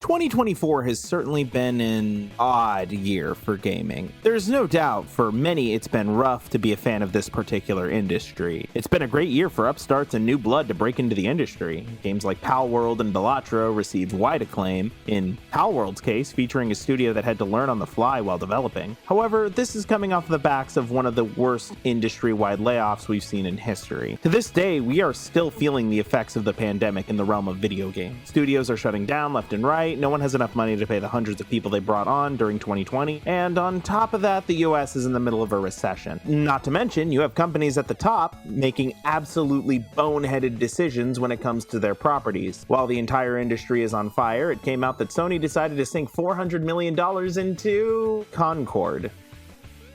2024 has certainly been an odd year for gaming. There's no doubt for many it's been rough to be a fan of this particular industry. It's been a great year for upstarts and new blood to break into the industry. Games like Palworld and Balatro received wide acclaim, in Palworld's case featuring a studio that had to learn on the fly while developing. However, this is coming off the backs of one of the worst industry-wide layoffs we've seen in history. To this day, we are still feeling the effects of the pandemic in the realm of video games. Studios are shutting down left and right, no one has enough money to pay the hundreds of people they brought on during 2020, and on top of that, the US is in the middle of a recession. Not to mention, you have companies at the top making absolutely boneheaded decisions when it comes to their properties. While the entire industry is on fire, it came out that Sony decided to sink $400 million into Concord,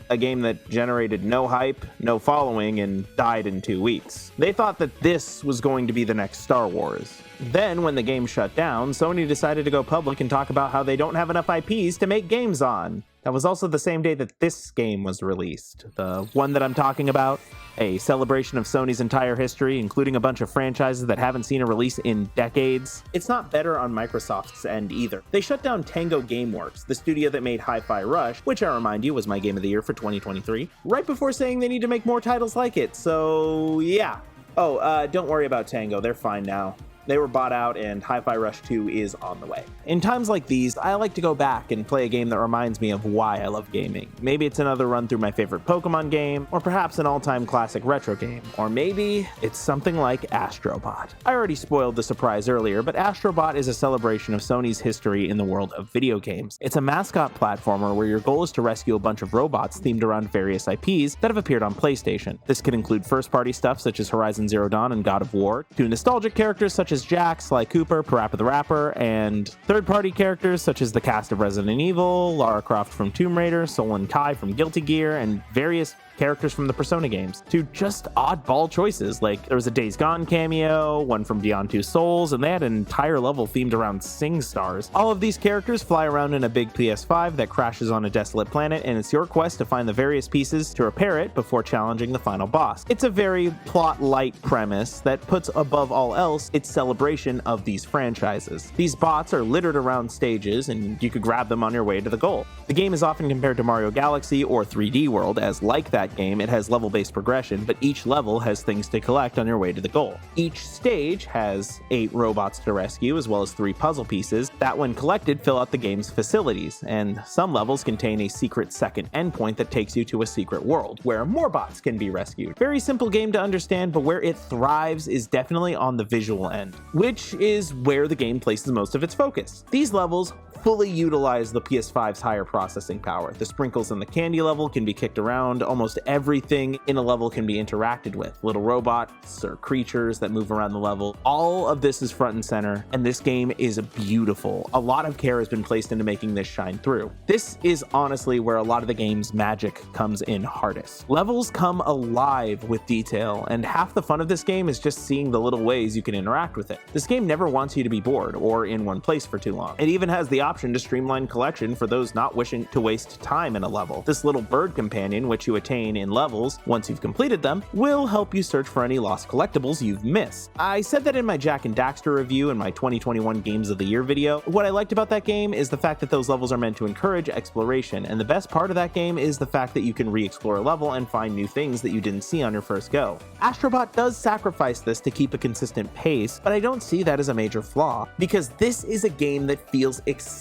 a game that generated no hype, no following, and died in 2 weeks. They thought that this was going to be the next Star Wars. Then, when the game shut down, Sony decided to go public and talk about how they don't have enough IPs to make games on. That was also the same day that this game was released. The one that I'm talking about, a celebration of Sony's entire history, including a bunch of franchises that haven't seen a release in decades. It's not better on Microsoft's end either. They shut down Tango Gameworks, the studio that made Hi-Fi Rush, which I remind you was my game of the year for 2023, right before saying they need to make more titles like it, so yeah. Oh, don't worry about Tango, they're fine now. They were bought out and Hi-Fi Rush 2 is on the way. In times like these, I like to go back and play a game that reminds me of why I love gaming. Maybe it's another run through my favorite Pokemon game, or perhaps an all-time classic retro game, or maybe it's something like Astro Bot. I already spoiled the surprise earlier, but Astro Bot is a celebration of Sony's history in the world of video games. It's a mascot platformer where your goal is to rescue a bunch of robots themed around various IPs that have appeared on PlayStation. This could include first-party stuff such as Horizon Zero Dawn and God of War, to nostalgic characters such as Jack, Sly Cooper, Parappa the Rapper, and third-party characters such as the cast of Resident Evil, Lara Croft from Tomb Raider, Solon Kai from Guilty Gear, and various characters from the Persona games, to just oddball choices, like there was a Days Gone cameo, one from Beyond Two Souls, and they had an entire level themed around Sing Stars. All of these characters fly around in a big PS5 that crashes on a desolate planet, and it's your quest to find the various pieces to repair it before challenging the final boss. It's a very plot-light premise that puts above all else its celebration of these franchises. These bots are littered around stages, and you could grab them on your way to the goal. The game is often compared to Mario Galaxy or 3D World, as like that game, it has level-based progression, but each level has things to collect on your way to the goal. Each stage has 8 robots to rescue, as well as 3 puzzle pieces that, when collected, fill out the game's facilities, and some levels contain a secret second endpoint that takes you to a secret world, where more bots can be rescued. Very simple game to understand, but where it thrives is definitely on the visual end, which is where the game places most of its focus. These levels fully utilize the PS5's higher processing power. The sprinkles in the candy level can be kicked around, almost everything in a level can be interacted with. Little robots or creatures that move around the level. All of this is front and center, and this game is beautiful. A lot of care has been placed into making this shine through. This is honestly where a lot of the game's magic comes in hardest. Levels come alive with detail, and half the fun of this game is just seeing the little ways you can interact with it. This game never wants you to be bored or in one place for too long. It even has the option to streamline collection for those not wishing to waste time in a level. This little bird companion, which you attain in levels once you've completed them, will help you search for any lost collectibles you've missed. I said that in my Jak and Daxter review in my 2021 Games of the Year video. What I liked about that game is the fact that those levels are meant to encourage exploration, and the best part of that game is the fact that you can re-explore a level and find new things that you didn't see on your first go. Astro Bot does sacrifice this to keep a consistent pace, but I don't see that as a major flaw, because this is a game that feels excited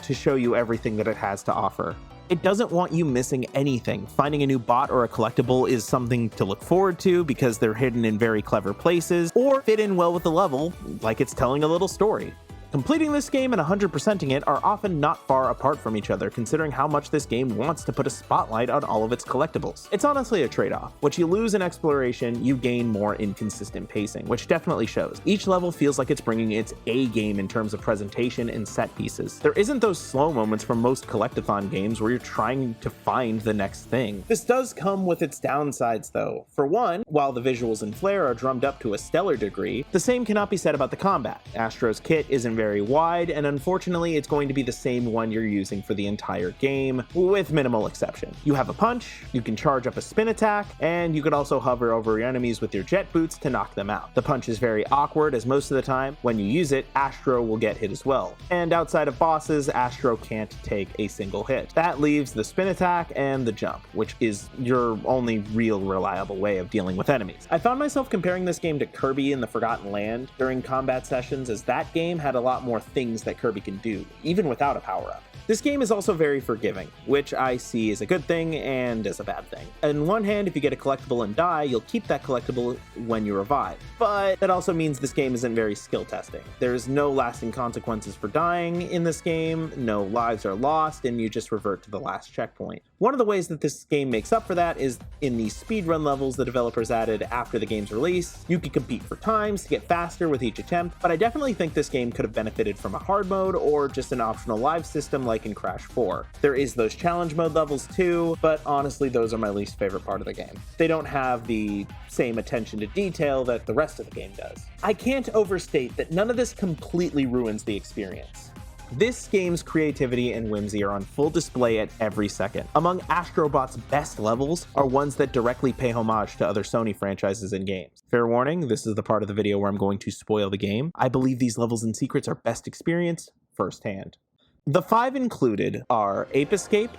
to show you everything that it has to offer. It doesn't want you missing anything. Finding a new bot or a collectible is something to look forward to because they're hidden in very clever places, or fit in well with the level, like it's telling a little story. Completing this game and 100%ing it are often not far apart from each other, considering how much this game wants to put a spotlight on all of its collectibles. It's honestly a trade-off. What you lose in exploration, you gain more in consistent pacing, which definitely shows. Each level feels like it's bringing its A game in terms of presentation and set pieces. There isn't those slow moments from most collectathon games where you're trying to find the next thing. This does come with its downsides though. For one, while the visuals and flair are drummed up to a stellar degree, the same cannot be said about the combat. Astro's kit is very wide, and unfortunately it's going to be the same one you're using for the entire game, with minimal exception. You have a punch, you can charge up a spin attack, and you can also hover over your enemies with your jet boots to knock them out. The punch is very awkward, as most of the time when you use it, Astro will get hit as well. And outside of bosses, Astro can't take a single hit. That leaves the spin attack and the jump, which is your only real reliable way of dealing with enemies. I found myself comparing this game to Kirby in the Forgotten Land during combat sessions, as that game had a lot more things that Kirby can do, even without a power-up. This game is also very forgiving, which I see as a good thing and as a bad thing. On one hand, if you get a collectible and die, you'll keep that collectible when you revive. But that also means this game isn't very skill testing. There's no lasting consequences for dying in this game, no lives are lost, and you just revert to the last checkpoint. One of the ways that this game makes up for that is in the speedrun levels the developers added after the game's release. You can compete for times to get faster with each attempt, but I definitely think this game could have benefited from a hard mode or just an optional live system like in Crash 4. There is those challenge mode levels too, but honestly those are my least favorite part of the game. They don't have the same attention to detail that the rest of the game does. I can't overstate that none of this completely ruins the experience. This game's creativity and whimsy are on full display at every second. Among Astro Bot's best levels are ones that directly pay homage to other Sony franchises and games. Fair warning, this is the part of the video where I'm going to spoil the game. I believe these levels and secrets are best experienced firsthand. The 5 included are Ape Escape,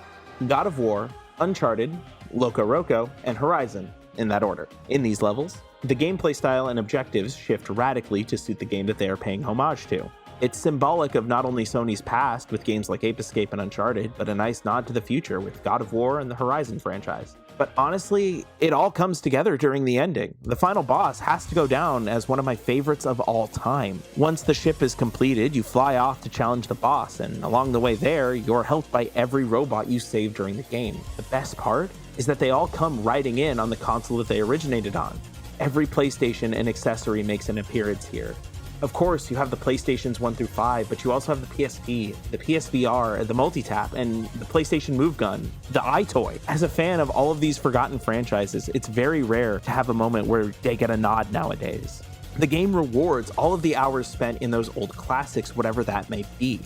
God of War, Uncharted, Loco Roco, and Horizon, in that order. In these levels, the gameplay style and objectives shift radically to suit the game that they are paying homage to. It's symbolic of not only Sony's past with games like Ape Escape and Uncharted, but a nice nod to the future with God of War and the Horizon franchise. But honestly, it all comes together during the ending. The final boss has to go down as one of my favorites of all time. Once the ship is completed, you fly off to challenge the boss, and along the way there, you're helped by every robot you save during the game. The best part is that they all come riding in on the console that they originated on. Every PlayStation and accessory makes an appearance here. Of course, you have the PlayStations 1 through 5, but you also have the PSP, the PSVR, the multi-tap, and the PlayStation Move Gun, the iToy. As a fan of all of these forgotten franchises, it's very rare to have a moment where they get a nod nowadays. The game rewards all of the hours spent in those old classics, whatever that may be.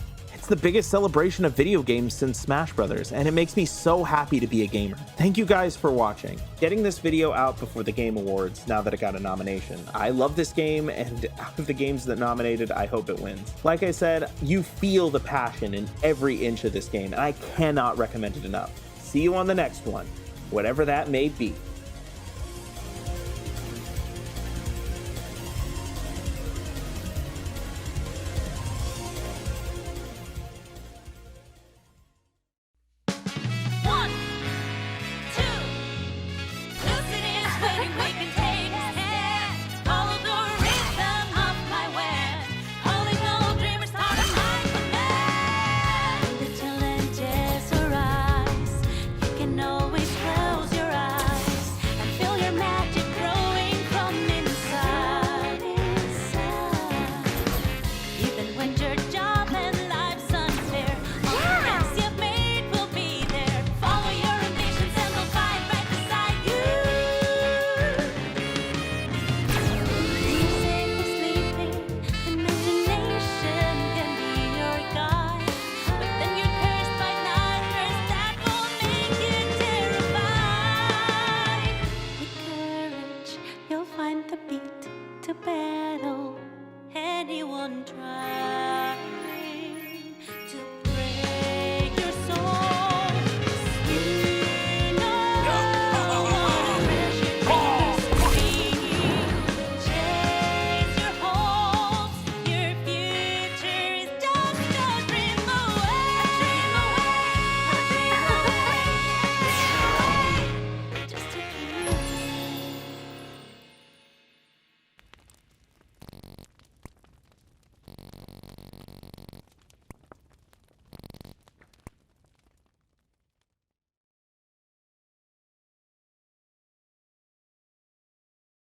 It's the biggest celebration of video games since Smash Brothers, and it makes me so happy to be a gamer. Thank you guys for watching. Getting this video out before the Game Awards, now that it got a nomination. I love this game, and out of the games that nominated, I hope it wins. Like I said, you feel the passion in every inch of this game, and I cannot recommend it enough. See you on the next one, whatever that may be.